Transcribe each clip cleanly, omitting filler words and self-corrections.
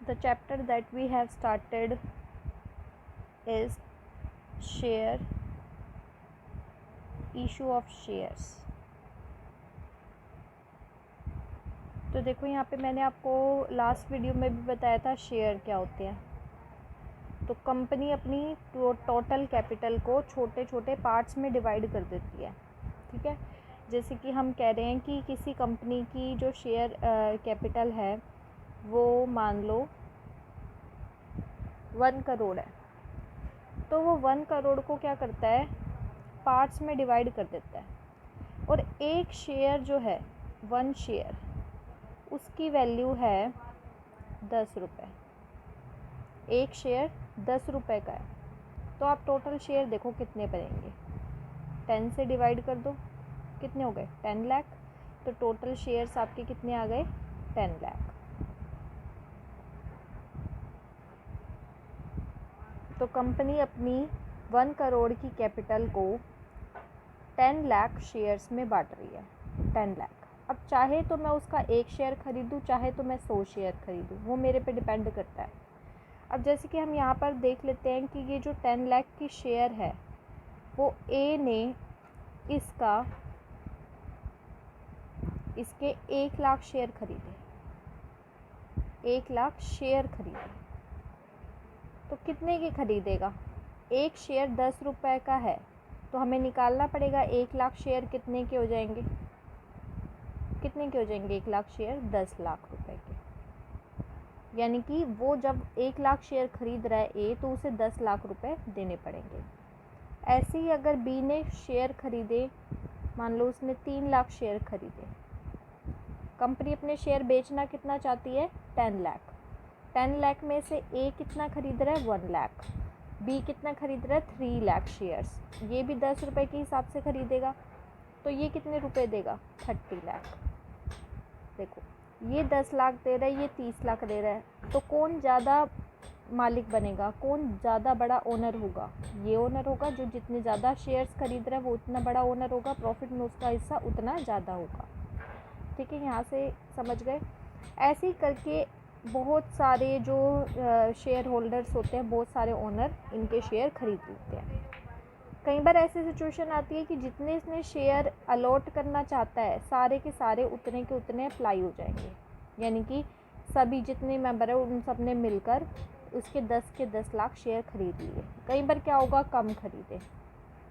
the chapter that we have started is share issue of shares. तो देखो यहाँ पे मैंने आपको लास्ट वीडियो में भी बताया था शेयर क्या होते हैं. तो कंपनी अपनी टोटल कैपिटल को छोटे छोटे पार्ट्स में डिवाइड कर देती है. ठीक है, जैसे कि हम कह रहे हैं कि किसी कंपनी की जो शेयर कैपिटल है वो मान लो 1 करोड़ है. तो वो 1 करोड़ को क्या करता है, पार्ट्स में डिवाइड कर देता है. और एक शेयर जो है 1 शेयर, उसकी वैल्यू है 10 रुपये. एक शेयर 10 रुपये का है. तो आप टोटल शेयर देखो कितने बनेंगे. 10 से डिवाइड कर दो, कितने हो गए, 10 लाख. तो टोटल शेयर्स आपके कितने आ गए, 10 लाख. तो कंपनी अपनी 1 करोड़ की कैपिटल को 10 लाख शेयर्स में बांट रही है. 10 लाख. अब चाहे तो मैं उसका एक शेयर खरीदूँ, चाहे तो मैं 100 शेयर खरीदूँ, वो मेरे पे डिपेंड करता है. अब जैसे कि हम यहाँ पर देख लेते हैं कि ये जो 10 लाख की शेयर है वो ए ने इसके 1 लाख शेयर खरीदे. 1 लाख शेयर खरीदे. तो कितने के खरीदेगा, एक शेयर 10 रुपये का है. तो हमें निकालना पड़ेगा 1 लाख शेयर कितने के हो जाएंगे, कितने के हो जाएंगे 1 लाख शेयर, 10 लाख रुपए के. यानी कि वो जब 1 लाख शेयर खरीद रहा है ए, तो उसे 10 लाख रुपए देने पड़ेंगे. ऐसे ही अगर बी ने शेयर खरीदे, मान लो उसने 3 लाख शेयर खरीदे. कंपनी अपने शेयर बेचना कितना चाहती है, 10 लाख. 10 लाख में से ए कितना खरीद रहा है, 1 लाख. बी कितना खरीद रहा है, 3 लाख शेयर्स. ये भी 10 रुपये के हिसाब से खरीदेगा. तो ये कितने रुपए देगा, 30 लाख. देखो, ये 10 लाख दे रहा है, ये 30 लाख दे रहा है. तो कौन ज़्यादा मालिक बनेगा, कौन ज़्यादा बड़ा ओनर होगा, ये ओनर होगा जो जितने ज़्यादा शेयर्स खरीद रहा है वो उतना बड़ा ओनर होगा. प्रॉफिट में उसका हिस्सा उतना ज़्यादा होगा. ठीक है, यहाँ से समझ गए. ऐसे ही करके बहुत सारे जो शेयर होल्डर्स होते हैं, बहुत सारे ओनर इनके शेयर खरीद लेते हैं. कई बार ऐसी सिचुएशन आती है कि जितने इसने शेयर अलॉट करना चाहता है सारे के सारे उतने के उतने अप्लाई हो जाएंगे. यानी कि सभी जितने मेंबर है उन सब ने मिलकर उसके 10 के 10 लाख शेयर खरीद लिए. कई बार क्या होगा, कम खरीदे.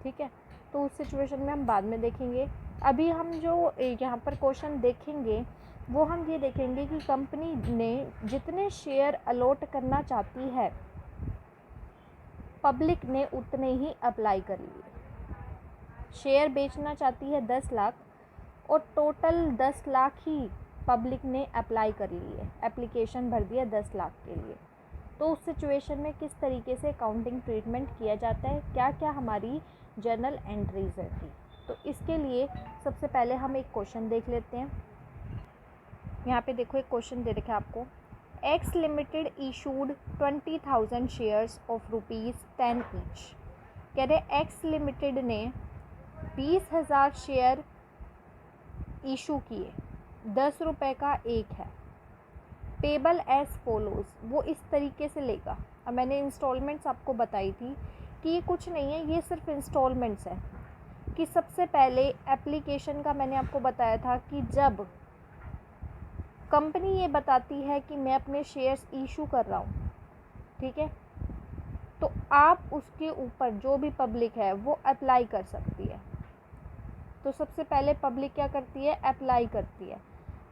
ठीक है, तो उस सिचुएशन में हम बाद में देखेंगे. अभी हम जो यहाँ पर क्वेश्चन देखेंगे वो हम ये देखेंगे कि कंपनी ने जितने शेयर अलॉट करना चाहती है पब्लिक ने उतने ही अप्लाई कर लिए. शेयर बेचना चाहती है 10 लाख और टोटल 10 लाख ही पब्लिक ने अप्लाई कर लिए, एप्लीकेशन भर दिया 10 लाख के लिए. तो उस सिचुएशन में किस तरीके से अकाउंटिंग ट्रीटमेंट किया जाता है, क्या क्या हमारी जर्नल एंट्रीज रहती. तो इसके लिए सबसे पहले हम एक क्वेश्चन देख लेते हैं. यहाँ पे देखो एक क्वेश्चन दे रखा है आपको. X limited issued 20,000 shares of ₹10 each. कह रहे एक्स लिमिटेड ने 20,000 शेयर इशू किए, 10 रुपये का एक है. पेबल एज फॉलोज, वो इस तरीके से लेगा. अब मैंने इंस्टॉलमेंट्स आपको बताई थी कि ये कुछ नहीं है, ये सिर्फ इंस्टॉलमेंट्स है. कि सबसे पहले एप्लीकेशन का मैंने आपको बताया था कि जब कंपनी ये बताती है कि मैं अपने शेयर्स इशू कर रहा हूँ, ठीक है, तो आप उसके ऊपर जो भी पब्लिक है वो अप्लाई कर सकती है. तो सबसे पहले पब्लिक क्या करती है, अप्लाई करती है.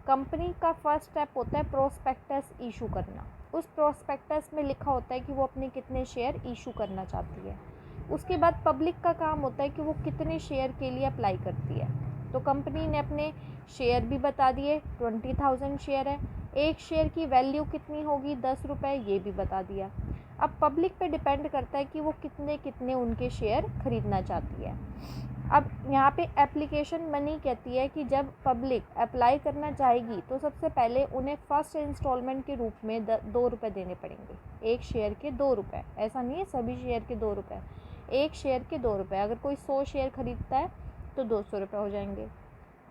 कंपनी का फर्स्ट स्टेप होता है प्रोस्पेक्टस इशू करना. उस प्रोस्पेक्टस में लिखा होता है कि वो अपने कितने शेयर इशू करना चाहती है. उसके बाद पब्लिक का काम होता है कि वो कितने शेयर के लिए अप्लाई करती है. तो कंपनी ने अपने शेयर भी बता दिए, 20,000 शेयर है. एक शेयर की वैल्यू कितनी होगी, 10 रुपये, ये भी बता दिया. अब पब्लिक पे डिपेंड करता है कि वो कितने कितने उनके शेयर खरीदना चाहती है. अब यहाँ पे एप्लीकेशन मनी कहती है कि जब पब्लिक अप्लाई करना चाहेगी तो सबसे पहले उन्हें फर्स्ट इंस्टॉलमेंट के रूप में 2 रुपये देने पड़ेंगे. एक शेयर के 2 रुपये, ऐसा नहीं है सभी शेयर के 2 रुपये, एक शेयर के 2 रुपये. अगर कोई 100 शेयर खरीदता है तो 200 रुपये हो जाएंगे.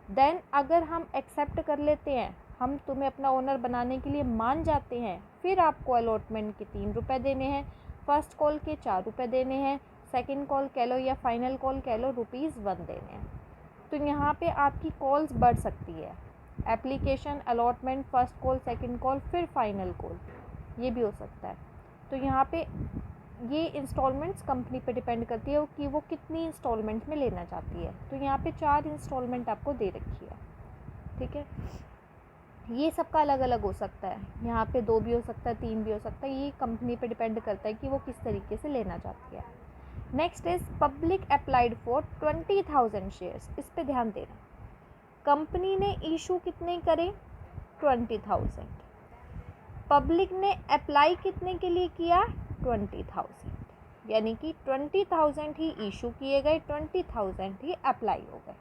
देन अगर हम एक्सेप्ट कर लेते हैं, हम तुम्हें अपना ओनर बनाने के लिए मान जाते हैं, फिर आपको अलॉटमेंट के 3 रुपये देने हैं, फर्स्ट कॉल के 4 रुपये देने हैं, सेकंड कॉल कह लो या फाइनल कॉल कह लो ₹1 देने हैं। तो यहाँ पे आपकी कॉल्स बढ़ सकती है, application, allotment, first call, second call, फिर फाइनल कॉल, ये भी हो सकता है। तो यहाँ पे ये इंस्टॉलमेंट्स कंपनी पे डिपेंड करती है कि वो कितनी इंस्टॉलमेंट में लेना चाहती है। तो यहाँ पे 4 इंस्टॉलमेंट आपको दे रखी है, ठीक है। ये सबका अलग अलग हो सकता है, यहाँ पे 2 भी हो सकता है, 3 भी हो सकता है, ये कंपनी पे डिपेंड करता है कि वो किस तरीके से लेना चाहती है। Next is public applied for 20,000 shares. इस पे ध्यान देना, कंपनी ने इशू कितने करे 20,000, पब्लिक ने अप्लाई कितने के लिए किया 20,000, यानी कि 20,000 ही इशू किए गए, 20,000 ही अप्लाई हो गए।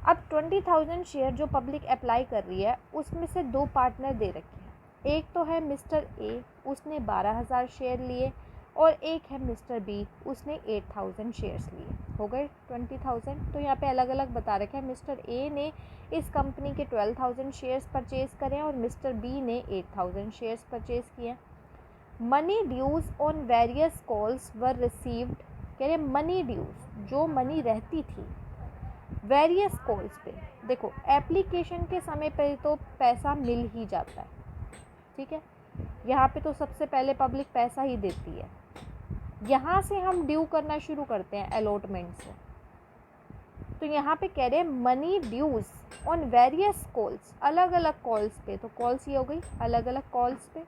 अब 20,000 शेयर जो पब्लिक अप्लाई कर रही है उसमें से 2 पार्टनर दे रखे हैं, एक तो है मिस्टर ए, उसने 12,000 शेयर लिए, और एक है मिस्टर बी, उसने 8,000 शेयर्स लिए, हो गए 20,000। तो यहाँ पे अलग अलग बता रखे हैं, मिस्टर ए ने इस कंपनी के 12,000 शेयर्स परचेज़ करें और मिस्टर बी ने 8,000 शेयर्स परचेज़ किए। Money dues on various calls were received, कह रहे मनी ड्यूज़, जो मनी रहती थी वेरियस कॉल्स पे। देखो एप्लीकेशन के समय पे तो पैसा मिल ही जाता है, ठीक है, यहाँ पे तो सबसे पहले पब्लिक पैसा ही देती है, यहाँ से हम ड्यू करना शुरू करते हैं अलॉटमेंट से। तो यहाँ पे कह रहे हैं money dues on various calls, अलग अलग कॉल्स पे, तो कॉल्स ही हो गई अलग अलग कॉल्स पे,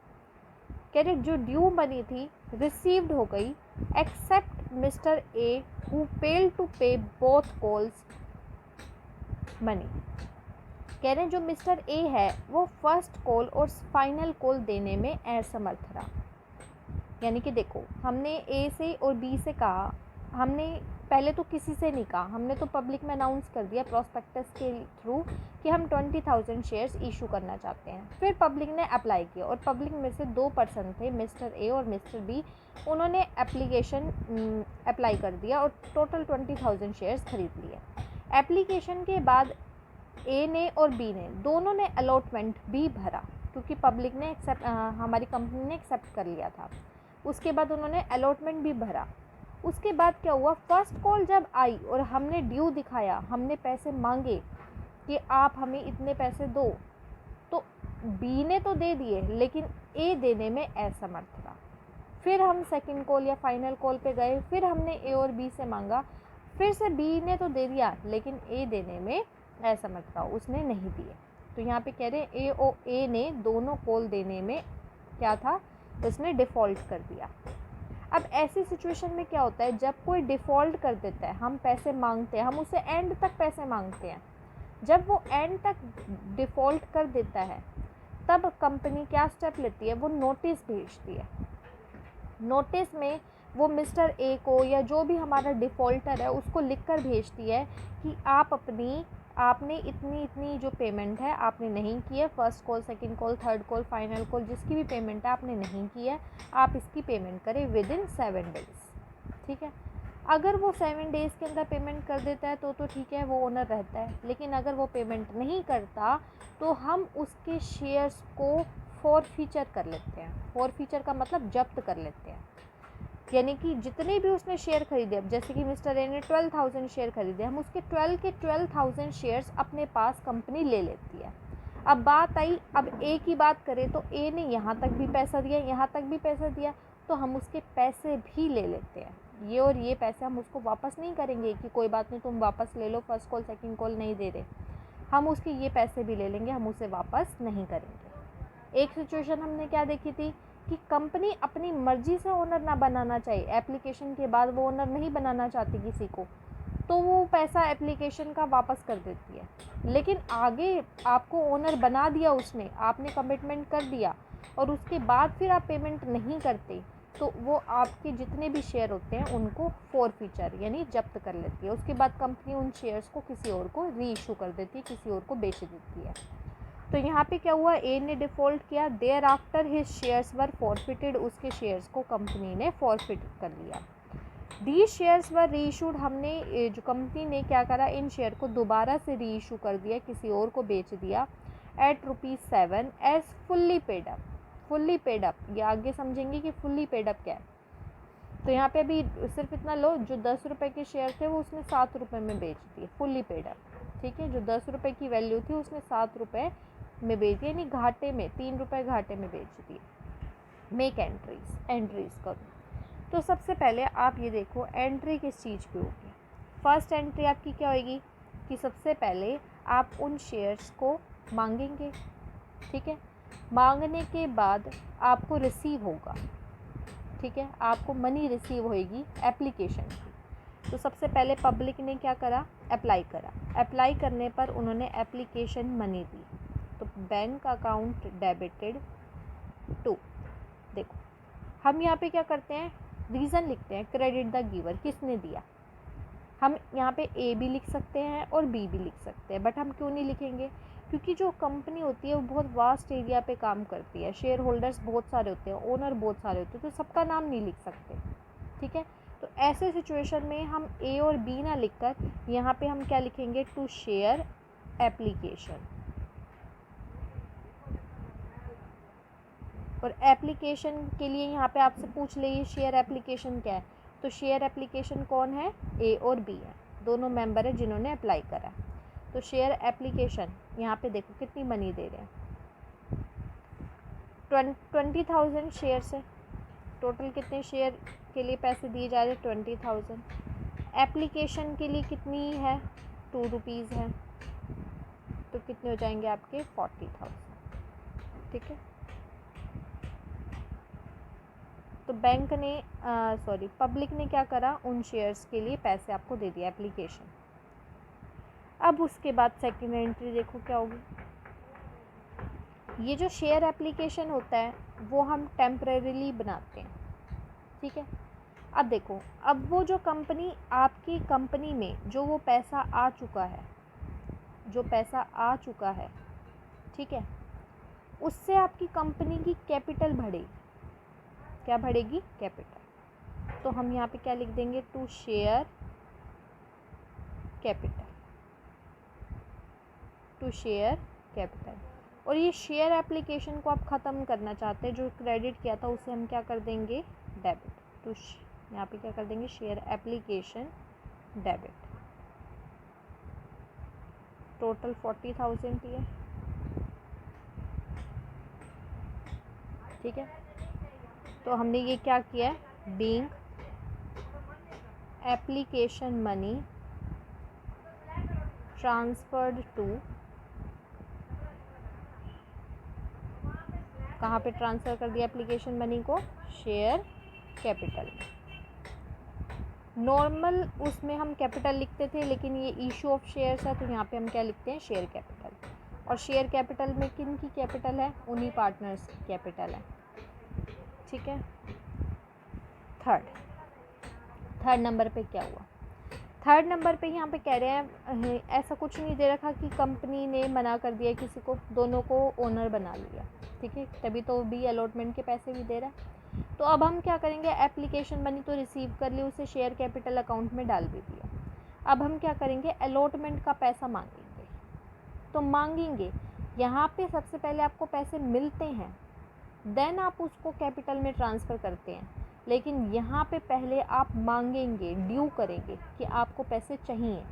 कह रहे जो ड्यू मनी थी रिसीव्ड हो गई, except mister A who failed to pay both calls money. कह रहे हैं जो मिस्टर ए है वो फर्स्ट कॉल और फाइनल कॉल देने में असमर्थ रहा। यानी कि देखो हमने ए से और बी से कहा, हमने पहले तो किसी से नहीं कहा, हमने तो पब्लिक में अनाउंस कर दिया प्रॉस्पेक्टस के थ्रू कि हम 20,000 शेयर्स इशू करना चाहते हैं। फिर पब्लिक ने अप्लाई किया और पब्लिक में से 2 पर्सन थे, मिस्टर ए और मिस्टर बी, उन्होंने एप्लीकेशन अप्लाई कर दिया और टोटल 20,000 शेयर्स खरीद लिए। एप्लीकेशन के बाद ए ने और बी ने दोनों ने अलॉटमेंट भी भरा, क्योंकि पब्लिक ने हमारी कंपनी ने एक्सेप्ट कर लिया था। उसके बाद उन्होंने अलॉटमेंट भी भरा। उसके बाद क्या हुआ, फर्स्ट कॉल जब आई और हमने ड्यू दिखाया, हमने पैसे मांगे कि आप हमें इतने पैसे दो, तो बी ने तो दे दिए लेकिन ए देने में असमर्थ रहा। फिर हम सेकंड कॉल या फाइनल कॉल पे गए, फिर हमने ए और बी से मांगा, फिर से बी ने तो दे दिया लेकिन ए देने में असमर्थ रहा, उसने नहीं दिए। तो यहाँ पे कह रहे हैं ए ने दोनों कॉल देने में क्या था, उसने डिफ़ॉल्ट कर दिया। अब ऐसी सिचुएशन में क्या होता है, जब कोई डिफ़ॉल्ट कर देता है, हम पैसे मांगते हैं, हम उससे एंड तक पैसे मांगते हैं, जब वो एंड तक डिफ़ॉल्ट कर देता है तब कंपनी क्या स्टेप लेती है, वो नोटिस भेजती है। नोटिस में वो मिस्टर ए को या जो भी हमारा डिफ़ॉल्टर है उसको लिखकर भेजती है कि आपने इतनी जो पेमेंट है आपने नहीं की है, first call, second call, third call, final call, जिसकी भी पेमेंट है आपने नहीं की है, आप इसकी पेमेंट करें विदिन 7 डेज़, ठीक है। अगर वो 7 डेज़ के अंदर पेमेंट कर देता है तो ठीक है, वो ओनर रहता है। लेकिन अगर वो पेमेंट नहीं करता तो हम उसके शेयर्स को फॉरफीचर कर लेते हैं। फॉरफीचर का मतलब जब्त कर लेते हैं, यानी कि जितने भी उसने शेयर खरीदे, अब जैसे कि मिस्टर ए ने 12,000 शेयर खरीदे, हम उसके 12,000 शेयर्स अपने पास कंपनी ले लेती है। अब बात आई, अब ए की बात करें तो ए ने यहाँ तक भी पैसा दिया, यहाँ तक भी पैसा दिया, तो हम उसके पैसे भी ले लेते हैं। ये और ये पैसे हम उसको वापस नहीं करेंगे कि कोई बात नहीं तुम वापस ले लो, फर्स्ट कॉल सेकंड कॉल नहीं दे रहे, हम उसके ये पैसे भी ले लेंगे, हम उसे वापस नहीं करेंगे। एक सिचुएशन हमने क्या देखी थी कि कंपनी अपनी मर्ज़ी से ओनर ना बनाना चाहिए, एप्लीकेशन के बाद वो ओनर नहीं बनाना चाहती किसी को, तो वो पैसा एप्लीकेशन का वापस कर देती है। लेकिन आगे आपको ओनर बना दिया उसने, आपने कमिटमेंट कर दिया और उसके बाद फिर आप पेमेंट नहीं करते, तो वो आपके जितने भी शेयर होते हैं उनको फॉरफीचर यानी जब्त कर लेती है। उसके बाद कंपनी उन शेयर्स को किसी और को री इशू कर देती है, किसी और को बेच देती है। तो यहाँ पे क्या हुआ, ए ने डिफ़ॉल्ट किया, thereafter his shares were forfeited, उसके शेयर्स को कंपनी ने फॉरफिट कर लिया। दी शेयर्स वर री इशूड, हमने जो कंपनी ने क्या करा, इन शेयर को दोबारा से री इशू कर दिया, किसी और को बेच दिया। At ₹7 as fully paid up. Fully paid up, ये आगे समझेंगे कि फुल्ली पेड अप क्या है। तो यहाँ पे अभी सिर्फ इतना लो, जो 10 रुपये के शेयर थे वो उसने 7 रुपये में बेच दिए, फुल्ली पेड अप। ठीक है, जो 10 रुपये की वैल्यू थी उसने 7 रुपये में बेच दिए, यानी घाटे में, 3 रुपये घाटे में बेच दिए। मेक एंट्रीज करो। तो सबसे पहले आप ये देखो एंट्री किस चीज़ की होगी। फर्स्ट एंट्री आपकी क्या होगी कि सबसे पहले आप उन शेयर्स को मांगेंगे। ठीक है, मांगने के बाद आपको रिसीव होगा। ठीक है, आपको मनी रिसीव होएगी एप्लीकेशन की। तो सबसे पहले पब्लिक ने क्या करा, अप्लाई करा। अप्लाई करने पर उन्होंने एप्लीकेशन मनी दी, तो बैंक अकाउंट डेबिटेड टू। देखो हम यहाँ पे क्या करते हैं, रीज़न लिखते हैं, क्रेडिट द गिवर, किसने दिया। हम यहाँ पे ए भी लिख सकते हैं और बी भी लिख सकते हैं, बट हम क्यों नहीं लिखेंगे, क्योंकि जो कंपनी होती है वो बहुत वास्ट एरिया पे काम करती है, शेयर होल्डर्स बहुत सारे होते हैं, ओनर बहुत सारे होते हैं, तो सबका नाम नहीं लिख सकते। ठीक है, तो ऐसे सिचुएशन में हम ए और बी ना लिखकर यहाँ पे हम क्या लिखेंगे, टू शेयर एप्लीकेशन। और एप्लीकेशन के लिए यहाँ पे आपसे पूछ ले शेयर एप्लीकेशन क्या है, तो शेयर एप्लीकेशन कौन है, ए और बी है, दोनों मेंबर है जिन्होंने अप्लाई करा। तो शेयर एप्लीकेशन यहाँ पे देखो कितनी मनी दे रहे हैं, 20,000 शेयर से टोटल कितने शेयर के लिए पैसे दिए जा रहे हैं, 20,000। एप्लीकेशन के लिए कितनी है, 2 रुपीज़ है, तो कितने हो जाएंगे आपके 40,000। ठीक है, तो बैंक ने पब्लिक ने क्या करा, उन शेयर्स के लिए पैसे आपको दे दिया, एप्लीकेशन। अब उसके बाद सेकंड एंट्री देखो क्या होगी। ये जो शेयर एप्लीकेशन होता है वो हम टेम्परेरीली बनाते हैं। ठीक है, अब देखो, अब वो जो कंपनी, आपकी कंपनी में जो वो पैसा आ चुका है, जो पैसा आ चुका है, ठीक है, उससे आपकी कंपनी की कैपिटल बढ़ेगी। क्या बढ़ेगी, कैपिटल। तो हम यहाँ पे क्या लिख देंगे, to share capital, to share capital. और ये शेयर एप्लीकेशन को आप ख़त्म करना चाहते हैं, जो क्रेडिट किया था उसे हम क्या कर देंगे, डेबिट। तो यहाँ पे क्या कर देंगे, शेयर एप्लीकेशन डेबिट। टोटल 40,000 ही है। ठीक है, तो हमने ये क्या किया है, being application money transferred to, कहाँ पे ट्रांसफ़र कर दिया एप्लीकेशन मनी को, शेयर कैपिटल। नॉर्मल उसमें हम कैपिटल लिखते थे, लेकिन ये इशू ऑफ शेयर्स है तो यहाँ पे हम क्या लिखते हैं, शेयर कैपिटल। और शेयर कैपिटल में किन की कैपिटल है, उन्हीं पार्टनर्स की कैपिटल है। ठीक है, थर्ड नंबर पे क्या हुआ, थर्ड नंबर पे यहाँ पे कह रहे हैं, ऐसा कुछ नहीं दे रखा कि कंपनी ने मना कर दिया किसी को, दोनों को ओनर बना लिया। ठीक है, तभी तो बी अलॉटमेंट के पैसे भी दे रहा है। तो अब हम क्या करेंगे, एप्लीकेशन मनी तो रिसीव कर ली, उसे शेयर कैपिटल अकाउंट में डाल भी दिया। अब हम क्या करेंगे, अलॉटमेंट का पैसा मांगेंगे। तो मांगेंगे, यहाँ पे सबसे पहले आपको पैसे मिलते हैं, देन आप उसको कैपिटल में ट्रांसफ़र करते हैं, लेकिन यहाँ पे पहले आप मांगेंगे, ड्यू करेंगे कि आपको पैसे चाहिए।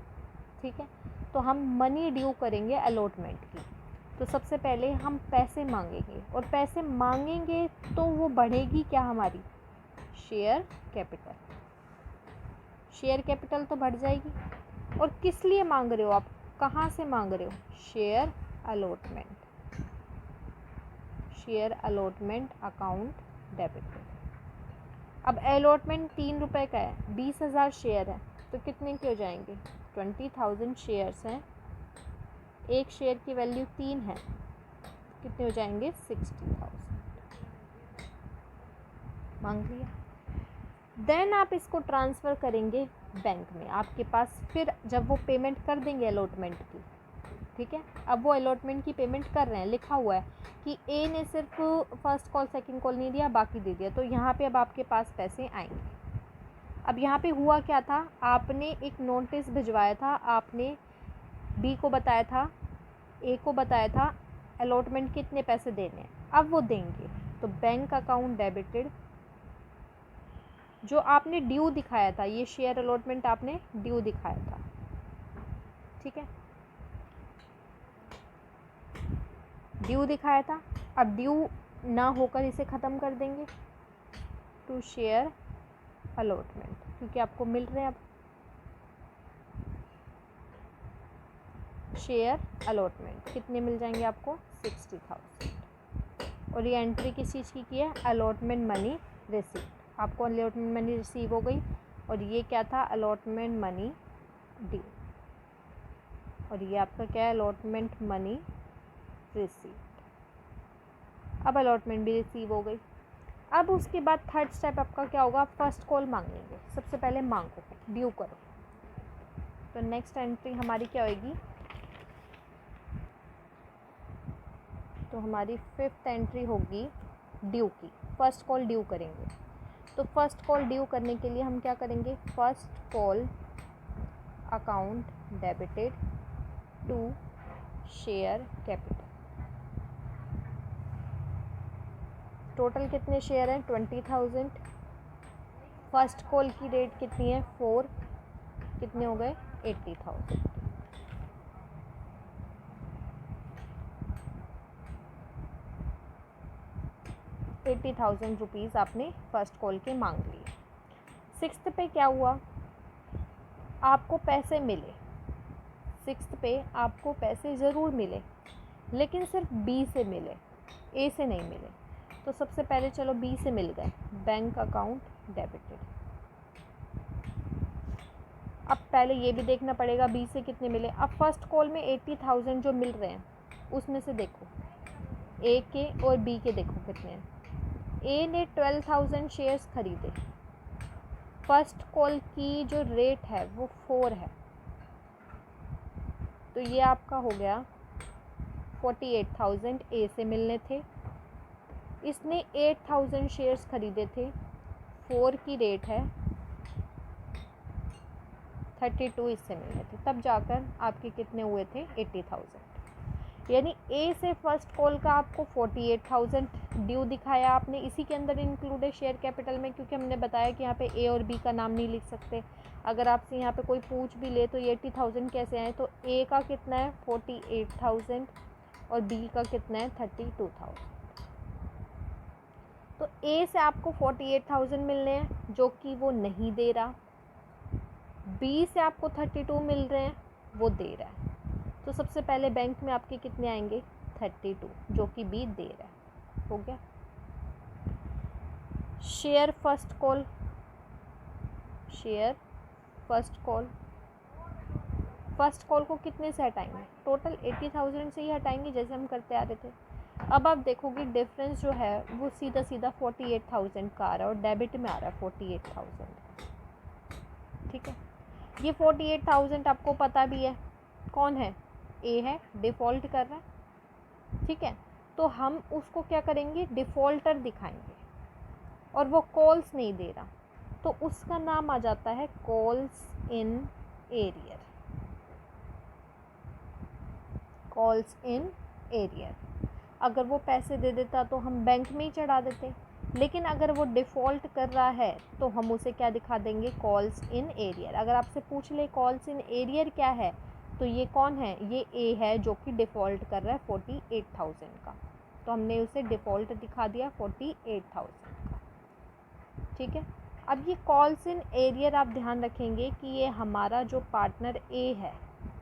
ठीक है, तो हम मनी ड्यू करेंगे अलॉटमेंट की। तो सबसे पहले हम पैसे मांगेंगे, और पैसे मांगेंगे तो वो बढ़ेगी क्या हमारी, शेयर कैपिटल। शेयर कैपिटल तो बढ़ जाएगी। और किस लिए मांग रहे हो आप, कहाँ से मांग रहे हो, share allotment, share allotment account debited. अब अलॉटमेंट 3 रुपये का है, 20,000 शेयर है, तो कितने के हो जाएंगे, 20,000 शेयर्स हैं, एक शेयर की वैल्यू 3 है, कितने हो जाएंगे, 60,000 मांग लिया। देन आप इसको ट्रांसफ़र करेंगे बैंक में, आपके पास फिर जब वो पेमेंट कर देंगे अलॉटमेंट की। ठीक है, अब वो अलॉटमेंट की पेमेंट कर रहे हैं, लिखा हुआ है कि ए ने सिर्फ फर्स्ट कॉल सेकंड कॉल नहीं दिया, बाकी दे दिया, तो यहाँ पे अब आपके पास पैसे आएंगे। अब यहाँ पे हुआ क्या था, आपने एक नोटिस भिजवाया था, आपने बी को बताया था, ए को बताया था अलॉटमेंट कितने पैसे देने हैं, अब वो देंगे। तो बैंक अकाउंट डेबिटेड, जो आपने ड्यू दिखाया था, ये शेयर अलॉटमेंट आपने ड्यू दिखाया था, ठीक है, ड्यू दिखाया था। अब ड्यू ना होकर इसे ख़त्म कर देंगे टू शेयर अलॉटमेंट, क्योंकि आपको मिल रहे हैं अब शेयर अलॉटमेंट कितने मिल जाएंगे आपको 60,000। और ये एंट्री किस चीज़ की है, अलॉटमेंट मनी रिसीव। आपको अलॉटमेंट मनी रिसीव हो गई, और ये क्या था, अलॉटमेंट मनी ड्यू, और ये आपका क्या है, अलॉटमेंट मनी रिसीव। अब अलॉटमेंट भी रिसीव हो गई। अब उसके बाद थर्ड स्टेप आपका क्या होगा, फर्स्ट कॉल मांगेंगे। सबसे पहले मांगो, ड्यू करो। तो नेक्स्ट एंट्री हमारी क्या होगी, तो हमारी फिफ्थ एंट्री होगी ड्यू की। फर्स्ट कॉल ड्यू करेंगे। तो फर्स्ट कॉल ड्यू करने के लिए हम क्या करेंगे, first call account debited to share capital. Total कितने शेयर हैं, 20,000। फर्स्ट कॉल की रेट कितनी है, 4, कितने हो गए, 80,000। 80,000 रुपीज़ आपने फर्स्ट कॉल के मांग लिए। सिक्स्थ पे क्या हुआ, आपको पैसे मिले, सिक्स्थ पे आपको पैसे ज़रूर मिले, लेकिन सिर्फ बी से मिले, ए से नहीं मिले। तो सबसे पहले चलो बी से मिल गए, बैंक अकाउंट डेबिटेड। अब पहले ये भी देखना पड़ेगा बी से कितने मिले। अब फर्स्ट कॉल में 80,000 जो मिल रहे हैं, उसमें से देखो ए के और बी के देखो कितने हैं। ए ने 12,000 शेयर्स खरीदे, फर्स्ट कॉल की जो रेट है वो 4 है, तो ये आपका हो गया 48,000 ए से मिलने थे। इसने 8,000 शेयर्स खरीदे थे, 4 की रेट है, 32 इससे मिलने थे, तब जाकर आपके कितने हुए थे, 80,000। यानी ए से फर्स्ट कॉल का आपको 48,000 ड्यू दिखाया आपने, इसी के अंदर इंक्लूड है शेयर कैपिटल में, क्योंकि हमने बताया कि यहाँ पे ए और बी का नाम नहीं लिख सकते। अगर आपसे यहाँ पे कोई पूछ भी ले तो ये 80,000 कैसे आए, तो ए का कितना है 48,000 और बी का कितना है 32,000। तो ए से आपको 48,000 मिलने हैं, जो कि वो नहीं दे रहा। बी से आपको 32 मिल रहे हैं, वो दे रहा है। तो सबसे पहले बैंक में आपके कितने आएंगे, 32, जो कि बी दे रहा है। हो गया। Share first call, share first call, first call को कितने से हटाएंगे, टोटल 80,000 से ही हटाएंगे, जैसे हम करते आ रहे थे। अब आप देखोगे डिफरेंस जो है वो सीधा सीधा 48,000 का आ रहा है, और डेबिट में आ रहा है 48,000। ठीक है, ये 48,000 आपको पता भी है कौन है, ए है, डिफ़ॉल्ट कर रहा है। ठीक है, तो हम उसको क्या करेंगे, डिफ़ॉल्टर दिखाएंगे, और वो कॉल्स नहीं दे रहा, तो उसका नाम आ जाता है calls in arrear, calls in arrear. अगर वो पैसे दे देता तो हम बैंक में ही चढ़ा देते, लेकिन अगर वो डिफ़ॉल्ट कर रहा है तो हम उसे क्या दिखा देंगे, कॉल्स इन एरियर। अगर आपसे पूछ ले कॉल्स इन एरियर क्या है, तो ये कौन है, ये ए है, जो कि डिफ़ॉल्ट कर रहा है 48,000 का, तो हमने उसे डिफ़ॉल्ट दिखा दिया 48,000 का। ठीक है, अब ये कॉल्स इन एरियर आप ध्यान रखेंगे कि ये हमारा जो पार्टनर ए है,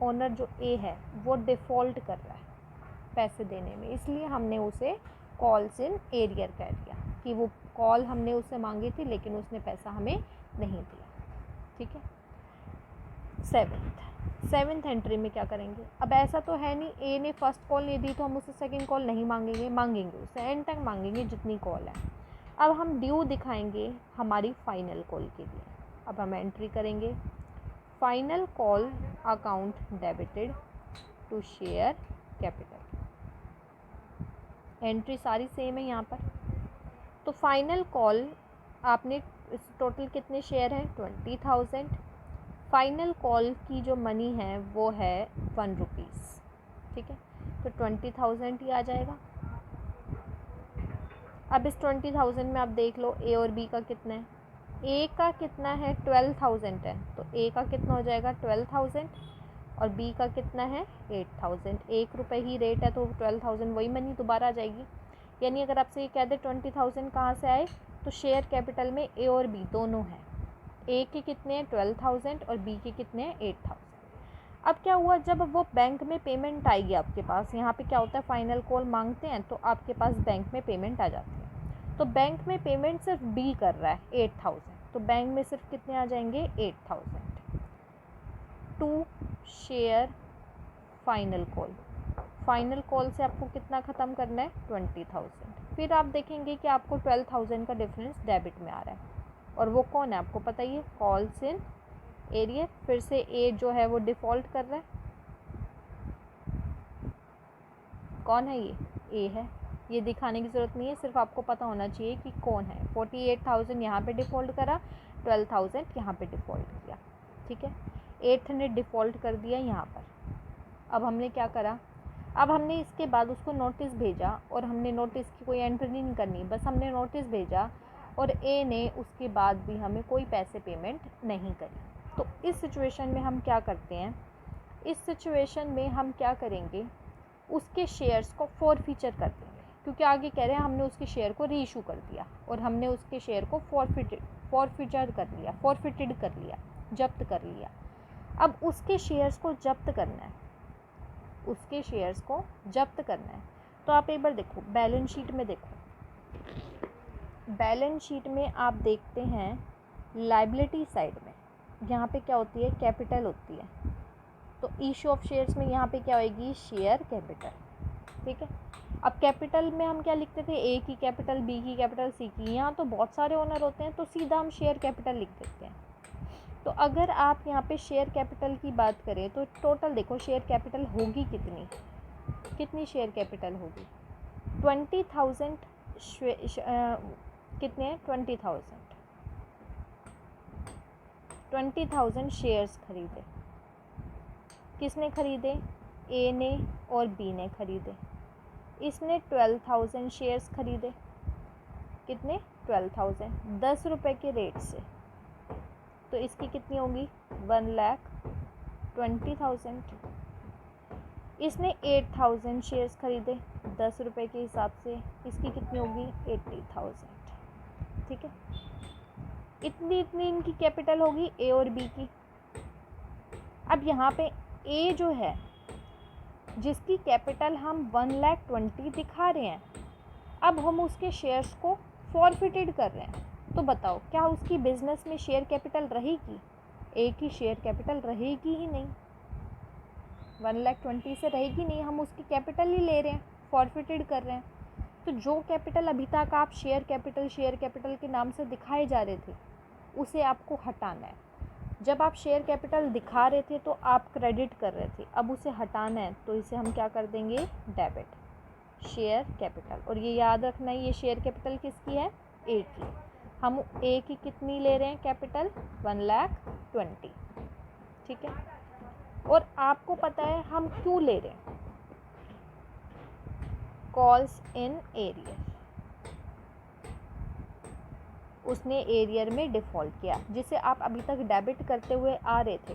ओनर जो ए है, वो डिफ़ॉल्ट कर रहा है पैसे देने में, इसलिए हमने उसे कॉल्स इन एरियर कह दिया कि वो कॉल हमने उससे मांगी थी, लेकिन उसने पैसा हमें नहीं दिया। ठीक है, सेवेंथ एंट्री में क्या करेंगे, अब ऐसा तो है नहीं ए ने फर्स्ट कॉल नहीं दी तो हम उसे सेकंड कॉल नहीं मांगेंगे, मांगेंगे उसे एंड तक मांगेंगे जितनी कॉल है। अब हम ड्यू दिखाएंगे हमारी फाइनल कॉल के लिए। अब हम एंट्री करेंगे, final call account debited to share capital. Entry सारी सेम है यहाँ पर। तो फाइनल कॉल आपने टोटल कितने शेयर हैं, 20,000। फाइनल कॉल की जो मनी है वो है 1 रुपीज़। ठीक है, तो 20,000 ही आ जाएगा। अब इस 20,000 में आप देख लो ए और बी का कितना है। ए का कितना है 12,000 है, तो ए का कितना हो जाएगा 12,000 और बी का कितना है 8,000। 1 रुपये ही रेट है तो 12,000 वही मनी दोबारा आ जाएगी। यानी अगर आपसे ये कह दे 20,000 कहाँ से आए, तो शेयर कैपिटल में ए और बी दोनों हैं। ए के कितने हैं 12,000 और बी के कितने हैं 8,000। अब क्या हुआ, जब वो बैंक में पेमेंट आएगी आपके पास, यहाँ पे क्या होता है फाइनल कॉल मांगते हैं तो आपके पास बैंक में पेमेंट आ जाती है। तो बैंक में पेमेंट सिर्फ बी कर रहा है 8,000, तो बैंक में सिर्फ कितने आ जाएंगे 8,000 to share final call. Final call से आपको कितना ख़त्म करना है 20,000। फिर आप देखेंगे कि आपको 12,000 का डिफरेंस डेबिट में आ रहा है, और वो कौन है आपको पता ही है, कॉल्स इन एरियर। फिर से ए जो है वो डिफ़ॉल्ट कर रहा है, कौन है ये, ए है। ये दिखाने की ज़रूरत नहीं है, सिर्फ आपको पता होना चाहिए कि कौन है। 48,000 यहाँ पे डिफ़ॉल्ट करा, 12,000 यहाँ पे डिफ़ॉल्ट किया, ठीक है। 800 डिफ़ॉल्ट कर दिया यहाँ पर। अब हमने क्या करा, अब हमने इसके बाद उसको नोटिस भेजा, और हमने नोटिस की कोई एंट्री नहीं करनी, बस हमने नोटिस भेजा और ए ने उसके बाद भी हमें कोई पैसे पेमेंट नहीं करी। तो इस सिचुएशन में हम क्या करते हैं, इस सिचुएशन में हम क्या करेंगे, उसके शेयर्स को फॉरफीचर कर देंगे, क्योंकि आगे कह रहे हैं हमने उसके शेयर को रीइशू कर दिया और हमने उसके शेयर को फॉरफीचर कर लिया, फॉरफिटेड कर लिया, जब्त कर लिया। अब उसके शेयर्स को जब्त करना है, उसके शेयर्स को जब्त करना है। तो आप एक बार देखो बैलेंस शीट में, देखो बैलेंस शीट में आप देखते हैं लायबिलिटी साइड में यहाँ पे क्या होती है, कैपिटल होती है। तो इशू ऑफ शेयर्स में यहाँ पे क्या होएगी, शेयर कैपिटल, ठीक है। अब कैपिटल में हम क्या लिखते थे, ए की कैपिटल, बी की कैपिटल, सी की। यहाँ तो बहुत सारे ओनर होते हैं तो सीधा हम शेयर कैपिटल लिख देते हैं। तो अगर आप यहाँ पे शेयर कैपिटल की बात करें तो टोटल देखो शेयर कैपिटल होगी कितनी, कितनी शेयर कैपिटल होगी 20,000 कितने हैं 20,000 शेयर्स खरीदे। किसने खरीदे, ए ने और बी ने खरीदे। इसने 12,000 शेयर्स खरीदे, कितने 12,000, 10 रुपये के रेट से। तो इसकी कितनी होगी 1,20,000। इसने 8,000 शेयर्स खरीदे 10 रुपये के हिसाब से, इसकी कितनी होगी 80,000, ठीक है। इतनी इतनी इनकी कैपिटल होगी ए और बी की। अब यहाँ पे ए जो है जिसकी कैपिटल हम 1,20,000 दिखा रहे हैं, अब हम उसके शेयर्स को फॉरफिटेड कर रहे हैं। तो बताओ क्या उसकी बिजनेस में शेयर कैपिटल रहेगी, ए की शेयर कैपिटल रहेगी ही नहीं, 1,20,000 से रहेगी नहीं। हम उसकी कैपिटल ही ले रहे हैं, फॉरफिटेड कर रहे हैं। तो जो कैपिटल अभी तक आप शेयर कैपिटल के नाम से दिखाए जा रहे थे उसे आपको हटाना है। जब आप शेयर कैपिटल दिखा रहे थे तो आप क्रेडिट कर रहे थे, अब उसे हटाना है तो इसे हम क्या कर देंगे डेबिट, शेयर कैपिटल। और ये याद रखना है ये शेयर कैपिटल किसकी है, ए की। हम ए की कितनी ले रहे हैं कैपिटल 1,20,000, ठीक है। और आपको पता है हम क्यों ले रहे हैं, कॉल्स इन एरियर, उसने एरियर में डिफ़ॉल्ट किया, जिसे आप अभी तक डेबिट करते हुए आ रहे थे,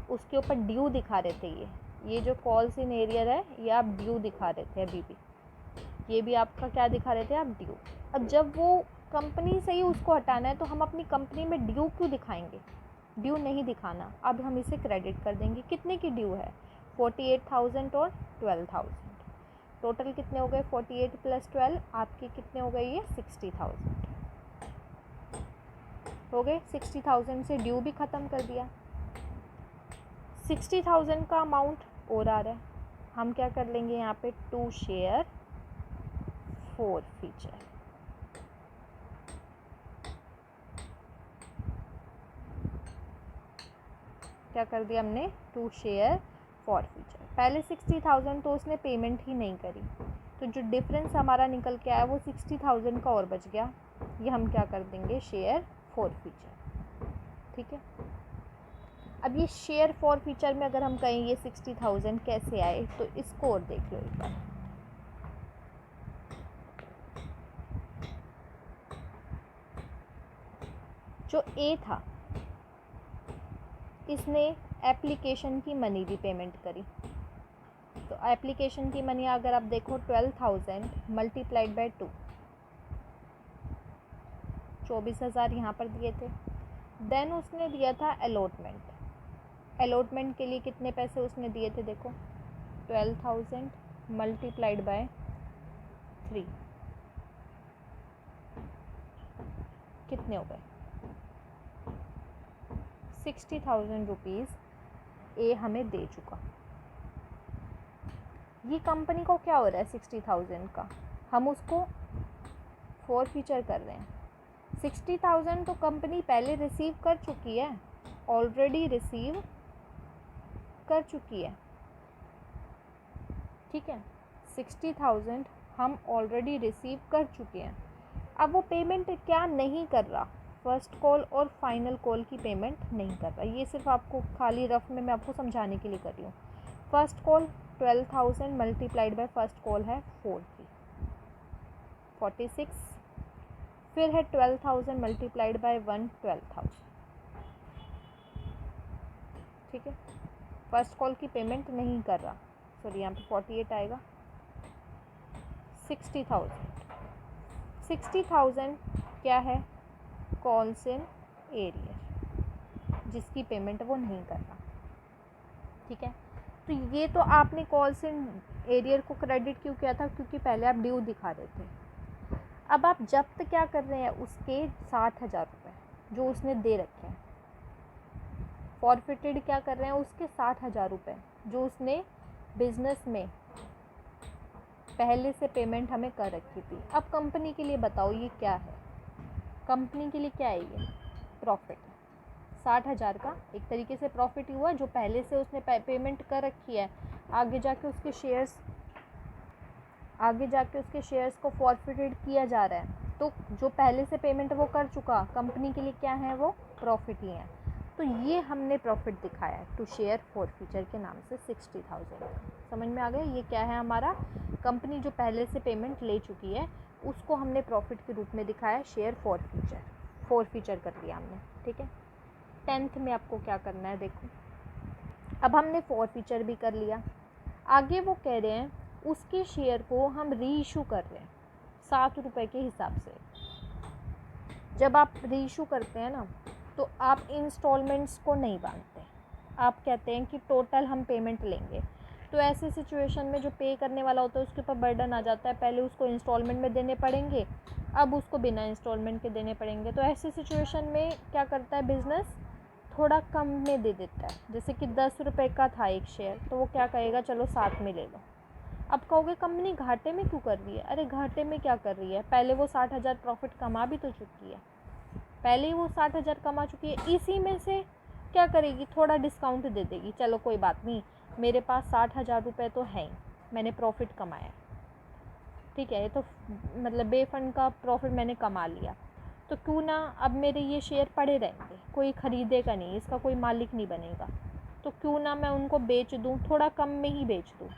उसके ऊपर ड्यू दिखा रहे थे। ये जो कॉल्स इन एरियर है ये आप ड्यू दिखा रहे थे अभी भी, ये भी आपका क्या दिखा रहे थे आप ड्यू। अब जब वो कंपनी से ही उसको हटाना है तो हम अपनी कंपनी में ड्यू क्यों दिखाएंगे, ड्यू नहीं दिखाना। अब हम इसे क्रेडिट कर देंगे। कितने की ड्यू है 48,000 और 12,000, टोटल कितने हो गए 48 + 12, आपके कितने हो गए ये 60,000 हो गए। 60,000 से ड्यू भी ख़त्म कर दिया। 60,000 का अमाउंट और आ रहा है, हम क्या कर लेंगे यहाँ पे टू शेयर फॉरफीचर, क्या कर दिया हमने टू शेयर फॉरफीचर। पहले 60,000 तो उसने पेमेंट ही नहीं करी, तो जो डिफरेंस हमारा निकल के आया वो 60,000 का और बच गया, ये हम क्या कर देंगे शेयर फॉरफीचर, ठीक है। अब ये शेयर फॉर फीचर में अगर हम कहें ये 60,000 कैसे आए, तो इसको और देख लो एक बार। जो ए था इसने एप्लीकेशन की मनी भी पेमेंट करी, तो एप्लीकेशन की मनी अगर आप देखो 12,000 मल्टीप्लाइड बाय 2, 24,000 यहाँ पर दिए थे। देन उसने दिया था अलॉटमेंट, अलॉटमेंट के लिए कितने पैसे उसने दिए थे, देखो 12,000 मल्टीप्लाइड बाय 3 कितने हो गए, 60,000 रुपीज़ ए हमें दे चुका। ये कंपनी को क्या हो रहा है 60,000 का, हम उसको फॉर फीचर कर रहे हैं। 60,000 तो कंपनी पहले रिसीव कर चुकी है, ऑलरेडी रिसीव कर चुकी है, ठीक है। 60,000 हम ऑलरेडी रिसीव कर चुके हैं। अब वो पेमेंट क्या नहीं कर रहा, फर्स्ट कॉल और फाइनल कॉल की पेमेंट नहीं कर रहा। ये सिर्फ आपको खाली रफ में मैं आपको समझाने के लिए कर रही हूँ। First call 12,000 multiplied by first call है 46, फिर है 12,000 मल्टीप्लाइड बाय 1 12,000, ठीक है। फर्स्ट कॉल की पेमेंट नहीं कर रहा, सॉरी यहाँ पे 48 आएगा। 60,000 क्या है, कॉल्स इन एरियर, जिसकी पेमेंट वो नहीं कर रहा, ठीक है। तो ये तो आपने कॉल्स इन एरियर को क्रेडिट क्यों किया था, क्योंकि पहले आप ड्यू दिखा रहे थे। अब आप जब्त क्या कर रहे हैं, उसके 60,000 रुपये जो उसने दे रखे हैं, फॉरफिटेड क्या कर रहे हैं, उसके 60,000 रुपये जो उसने बिजनेस में पहले से पेमेंट हमें कर रखी थी। अब कंपनी के लिए बताओ ये क्या है, कंपनी के लिए क्या है, ये प्रॉफिट। 60,000 का एक तरीके से प्रॉफिट ही हुआ, जो पहले से उसने पेमेंट कर रखी है, आगे जाके उसके शेयर्स को फॉरफिटेड किया जा रहा है, तो जो पहले से पेमेंट वो कर चुका, कंपनी के लिए क्या है, वो प्रॉफिट ही है। तो ये हमने प्रॉफिट दिखाया है टू शेयर फॉर फीचर के नाम से 60,000। समझ में आ गया, ये क्या है हमारा, कंपनी जो पहले से पेमेंट ले चुकी है उसको हमने प्रॉफिट के रूप में दिखाया, शेयर फॉर फीचर कर लिया हमने, ठीक है। 10th में आपको क्या करना है, देखो अब हमने फॉर फीचर भी कर लिया। आगे वो कह रहे हैं उसके शेयर को हम री इशू कर रहे हैं 7 रुपये के हिसाब से। जब आप री इशू करते हैं ना, तो आप इंस्टॉलमेंट्स को नहीं बांटते, आप कहते हैं कि टोटल हम पेमेंट लेंगे। तो ऐसे सिचुएशन में जो पे करने वाला होता है उसके ऊपर बर्डन आ जाता है, पहले उसको इंस्टॉलमेंट में देने पड़ेंगे, अब उसको बिना इंस्टॉलमेंट के देने पड़ेंगे। तो ऐसे सिचुएशन में क्या करता है बिज़नेस, थोड़ा कम में दे देता है। जैसे कि 10 रुपये का था एक शेयर, तो वो क्या कहेगा, चलो 7 में ले लो। अब कहोगे कंपनी घाटे में क्यों कर रही है, अरे घाटे में क्या कर रही है, पहले वो 60,000 प्रॉफिट कमा भी तो चुकी है, पहले ही वो 60,000 कमा चुकी है। इसी में से क्या करेगी, थोड़ा डिस्काउंट दे देगी, चलो कोई बात नहीं, मेरे पास 60,000 रुपये तो हैं ही, मैंने प्रॉफिट कमाया, ठीक है, ये तो मतलब बेफंड का प्रॉफिट मैंने कमा लिया, तो क्यों ना अब मेरे ये शेयर पड़े रहेंगे, कोई ख़रीदेगा नहीं, इसका कोई मालिक नहीं बनेगा, तो क्यों ना मैं उनको बेच दूँ, थोड़ा कम में ही बेच दूँ।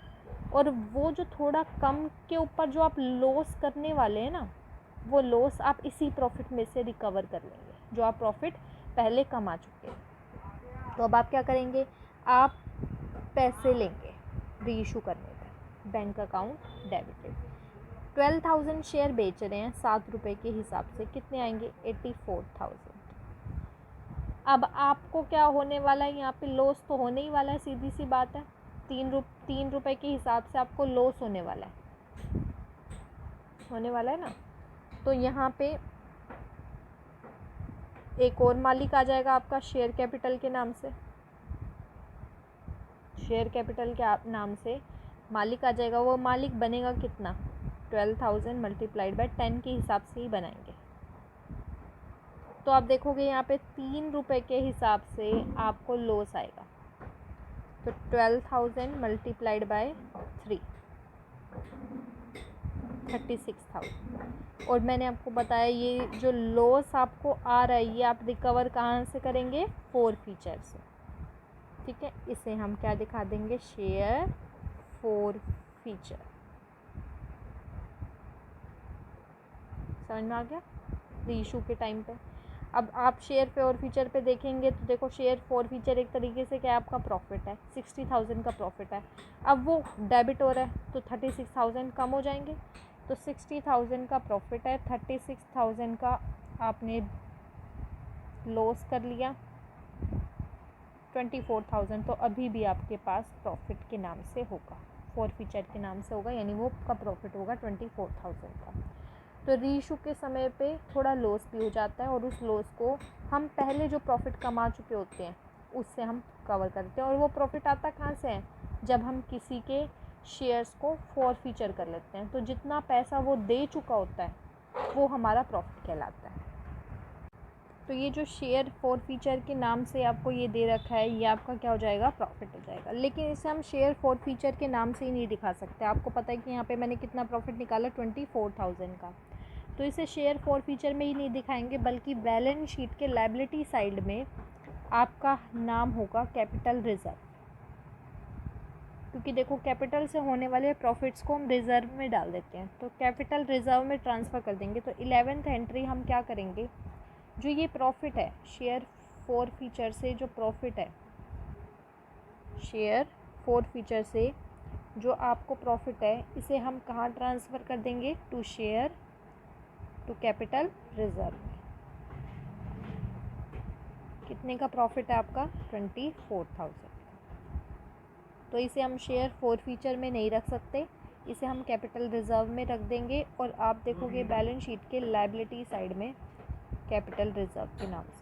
और वो जो थोड़ा कम के ऊपर जो आप लॉस करने वाले हैं ना, वो लॉस आप इसी प्रॉफिट में से रिकवर कर लेंगे जो आप प्रॉफिट पहले कमा चुके हैं। तो अब आप क्या करेंगे, आप पैसे लेंगे री इशू करने पर, बैंक अकाउंट डेबिटेड। 12,000 शेयर बेच रहे हैं 7 रुपये के हिसाब से, कितने आएंगे, 84,000। अब आपको क्या होने वाला है, यहाँ पे लॉस तो होने ही वाला है, सीधी सी बात है, 3 रुपये के हिसाब से आपको लॉस होने वाला है ना। तो यहाँ पे एक और मालिक आ जाएगा आपका शेयर कैपिटल के नाम से, शेयर कैपिटल के नाम से मालिक आ जाएगा। वो मालिक बनेगा कितना, 12,000 मल्टीप्लाइड बाय 10 के हिसाब से ही बनाएंगे। तो आप देखोगे यहाँ पे 3 रुपये के हिसाब से आपको लॉस आएगा, तो 12,000 मल्टीप्लाइड बाय 3 36,000। और मैंने आपको बताया ये जो लॉस आपको आ रहा है ये आप रिकवर कहाँ से करेंगे, फॉर फीचर से। ठीक है, इसे हम क्या दिखा देंगे, शेयर फॉर फीचर। समझ में आ गया, रीइशू के टाइम पे। अब आप शेयर फॉर फीचर पे देखेंगे तो देखो शेयर फॉर फीचर एक तरीके से क्या आपका प्रॉफिट है, 60,000 का प्रॉफिट है। अब वो डेबिट हो रहा है तो 36,000 कम हो जाएंगे, तो 60,000 का प्रॉफिट है, 36,000 का आपने लॉस कर लिया, 24,000 तो अभी भी आपके पास प्रॉफिट के नाम से होगा, फॉर फीचर के नाम से होगा, यानी वो का प्रॉफिट होगा 24,000 का। तो रीइशू के समय पे थोड़ा लॉस भी हो जाता है, और उस लॉस को हम पहले जो प्रॉफिट कमा चुके होते हैं उससे हम कवर करते हैं। और वो प्रॉफिट आता कहाँ से है, जब हम किसी के शेयर्स को फॉर फीचर कर लेते हैं, तो जितना पैसा वो दे चुका होता है वो हमारा प्रॉफिट कहलाता है। तो ये जो शेयर फॉर फीचर के नाम से आपको ये दे रखा है, ये आपका क्या हो जाएगा, प्रॉफिट हो जाएगा। लेकिन इसे हम शेयर फॉर फीचर के नाम से ही नहीं दिखा सकते। आपको पता है कि यहाँ पे मैंने कितना प्रॉफिट निकाला, 24,000 का। तो इसे शेयर फॉर फीचर में ही नहीं दिखाएंगे, बल्कि बैलेंस शीट के लायबिलिटी साइड में आपका नाम होगा कैपिटल रिजर्व। क्योंकि देखो कैपिटल से होने वाले प्रॉफिट्स को हम रिज़र्व में डाल देते हैं, तो कैपिटल रिजर्व में ट्रांसफ़र कर देंगे। तो 11th एंट्री हम क्या करेंगे, जो ये प्रॉफिट है शेयर फॉर फीचर से, जो प्रॉफिट है शेयर फॉर फीचर से जो आपको प्रॉफिट है, इसे हम कहाँ ट्रांसफ़र कर देंगे, to share to capital reserve में। कितने का प्रॉफिट है आपका, 24,000। तो इसे हम शेयर फॉर फीचर में नहीं रख सकते, इसे हम कैपिटल रिजर्व में रख देंगे। और आप देखोगे बैलेंस शीट के लायबिलिटी साइड में कैपिटल रिजर्व के नाम से।